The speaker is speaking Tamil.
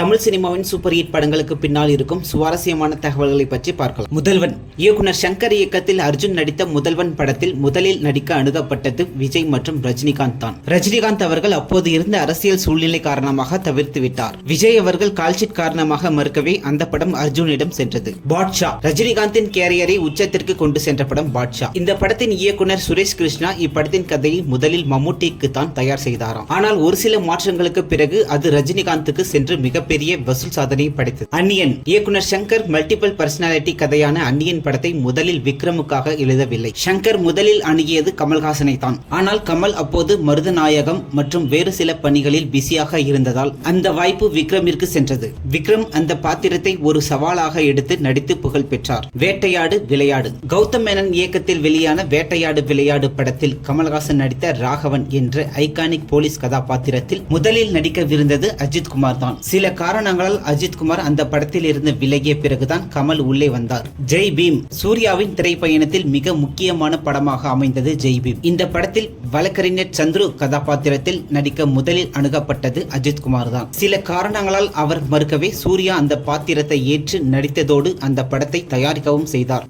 தமிழ் சினிமாவின் சூப்பர் ஹிட் படங்களுக்கு பின்னால் இருக்கும் சுவாரஸ்யமான தகவல்களை பற்றி பார்க்கலாம். முதல்வன் இயக்குனர் சங்கர் இயக்கத்தில் அர்ஜுன் நடித்த முதல்வன் படத்தில் முதலில் நடிக்க அணுகப்பட்டது விஜய் மற்றும் ரஜினிகாந்த் தான். ரஜினிகாந்த் அவர்கள் அப்போது இருந்த அரசியல் சூழ்நிலை காரணமாக தவிர்த்து விட்டார். விஜய் அவர்கள் கால்ஷீட் காரணமாக மறுக்கவே அந்த படம் அர்ஜுனிடம் சென்றது. பாட்ஷா ரஜினிகாந்தின் கேரியரை உச்சத்திற்கு கொண்டு சென்ற படம் பாட்ஷா. இந்த படத்தின் இயக்குனர் சுரேஷ் கிருஷ்ணா இப்படத்தின் கதையை முதலில் மம்முட்டிக்கு தான் தயார் செய்தாராம். ஆனால் ஒரு சில மாற்றங்களுக்கு பிறகு அது ரஜினிகாந்துக்கு சென்று மிகப்பெரிய வசூல் சாதனையை படைத்தது. அந்நியன் இயக்குனர் சங்கர் மல்டிபிள் பர்சனாலிட்டி கதையான அந்நியன் படத்தை முதலில் விக்ரமுக்காக எழுதவில்லை. சங்கர் முதலில் அணுகியது கமல்ஹாசனை தான். ஆனால் கமல் அப்போது மருதநாயகம் மற்றும் வேறு சில பணிகளில் பிஸியாக இருந்ததால் அந்த வாய்ப்பு விக்ரமிற்கு சென்றது. விக்ரம் அந்த பாத்திரத்தை ஒரு சவாலாக எடுத்து நடித்து புகழ் பெற்றார். வேட்டையாடு விளையாடு கௌதம் மேனன் இயக்கத்தில் வெளியான வேட்டையாடு விளையாடு படத்தில் கமல்ஹாசன் நடித்த ராகவன் என்ற ஐகானிக் போலீஸ் கதாபாத்திரத்தில் முதலில் நடிக்கவிருந்தது அஜித் குமார் தான். சில காரணங்களால் அஜித் குமார் அந்த படத்தில் இருந்து விலகிய பிறகுதான் கமல் உள்ளே வந்தார். ஜெய் பீம் சூர்யாவின் திரைப்பயணத்தில் மிக முக்கியமான படமாக அமைந்தது ஜெய் பீம். இந்த படத்தில் வழக்கறிஞர் சந்துரு கதாபாத்திரத்தில் நடிக்க முதலில் அணுகப்பட்டது அஜித் குமார் தான். சில காரணங்களால் அவர் மறுக்கவே சூர்யா அந்த பாத்திரத்தை ஏற்று நடித்ததோடு அந்த படத்தை தயாரிக்கவும் செய்தார்.